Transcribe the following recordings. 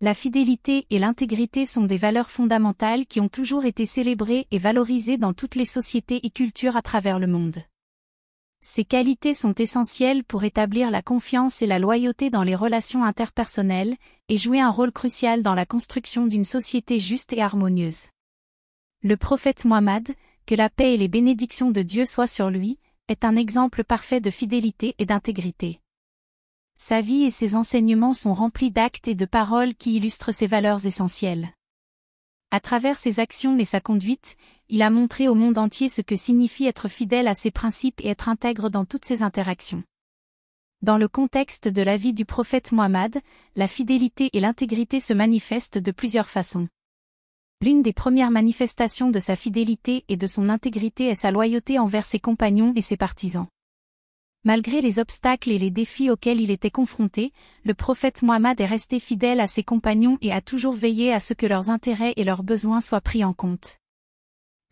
La fidélité et l'intégrité sont des valeurs fondamentales qui ont toujours été célébrées et valorisées dans toutes les sociétés et cultures à travers le monde. Ces qualités sont essentielles pour établir la confiance et la loyauté dans les relations interpersonnelles, et jouer un rôle crucial dans la construction d'une société juste et harmonieuse. Le prophète Mohammed, que la paix et les bénédictions de Dieu soient sur lui, est un exemple parfait de fidélité et d'intégrité. Sa vie et ses enseignements sont remplis d'actes et de paroles qui illustrent ses valeurs essentielles. À travers ses actions et sa conduite, il a montré au monde entier ce que signifie être fidèle à ses principes et être intègre dans toutes ses interactions. Dans le contexte de la vie du prophète Mohammed, la fidélité et l'intégrité se manifestent de plusieurs façons. L'une des premières manifestations de sa fidélité et de son intégrité est sa loyauté envers ses compagnons et ses partisans. Malgré les obstacles et les défis auxquels il était confronté, le prophète Mohammed est resté fidèle à ses compagnons et a toujours veillé à ce que leurs intérêts et leurs besoins soient pris en compte.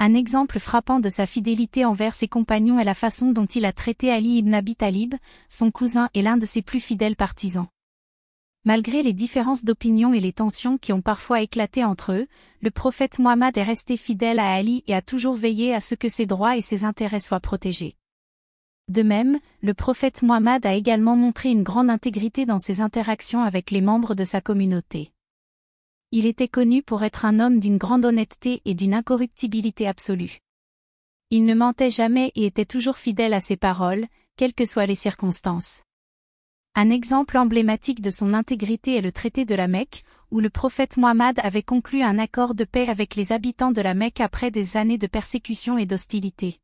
Un exemple frappant de sa fidélité envers ses compagnons est la façon dont il a traité Ali ibn Abi Talib, son cousin et l'un de ses plus fidèles partisans. Malgré les différences d'opinion et les tensions qui ont parfois éclaté entre eux, le prophète Mohammed est resté fidèle à Ali et a toujours veillé à ce que ses droits et ses intérêts soient protégés. De même, le prophète Mohammed a également montré une grande intégrité dans ses interactions avec les membres de sa communauté. Il était connu pour être un homme d'une grande honnêteté et d'une incorruptibilité absolue. Il ne mentait jamais et était toujours fidèle à ses paroles, quelles que soient les circonstances. Un exemple emblématique de son intégrité est le traité de la Mecque, où le prophète Mohammed avait conclu un accord de paix avec les habitants de la Mecque après des années de persécution et d'hostilité.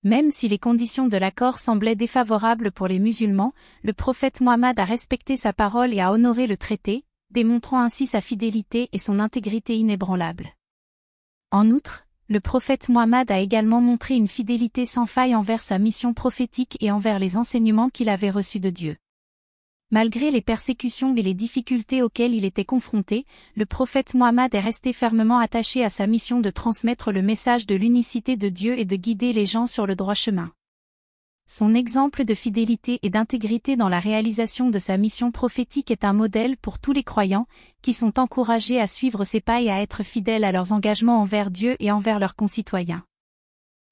Même si les conditions de l'accord semblaient défavorables pour les musulmans, le prophète Mohammed a respecté sa parole et a honoré le traité, démontrant ainsi sa fidélité et son intégrité inébranlable. En outre, le prophète Mohammed a également montré une fidélité sans faille envers sa mission prophétique et envers les enseignements qu'il avait reçus de Dieu. Malgré les persécutions et les difficultés auxquelles il était confronté, le prophète Mohammed est resté fermement attaché à sa mission de transmettre le message de l'unicité de Dieu et de guider les gens sur le droit chemin. Son exemple de fidélité et d'intégrité dans la réalisation de sa mission prophétique est un modèle pour tous les croyants, qui sont encouragés à suivre ses pas et à être fidèles à leurs engagements envers Dieu et envers leurs concitoyens.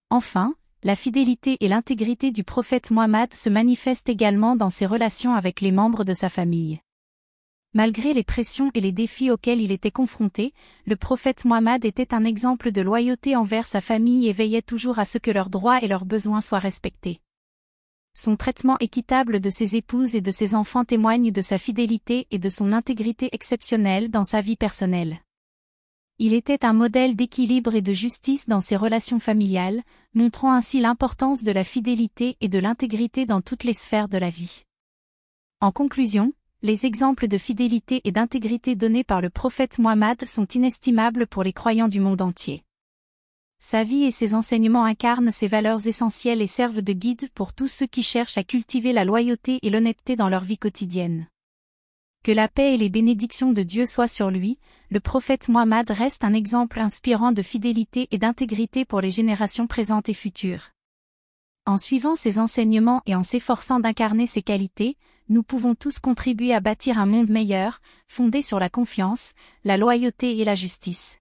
Enfin, la fidélité et l'intégrité du prophète Mohammed se manifestent également dans ses relations avec les membres de sa famille. Malgré les pressions et les défis auxquels il était confronté, le prophète Mohammed était un exemple de loyauté envers sa famille et veillait toujours à ce que leurs droits et leurs besoins soient respectés. Son traitement équitable de ses épouses et de ses enfants témoigne de sa fidélité et de son intégrité exceptionnelle dans sa vie personnelle. Il était un modèle d'équilibre et de justice dans ses relations familiales, montrant ainsi l'importance de la fidélité et de l'intégrité dans toutes les sphères de la vie. En conclusion, les exemples de fidélité et d'intégrité donnés par le prophète Mohammed sont inestimables pour les croyants du monde entier. Sa vie et ses enseignements incarnent ces valeurs essentielles et servent de guide pour tous ceux qui cherchent à cultiver la loyauté et l'honnêteté dans leur vie quotidienne. Que la paix et les bénédictions de Dieu soient sur lui, le prophète Mohammed reste un exemple inspirant de fidélité et d'intégrité pour les générations présentes et futures. En suivant ses enseignements et en s'efforçant d'incarner ses qualités, nous pouvons tous contribuer à bâtir un monde meilleur, fondé sur la confiance, la loyauté et la justice.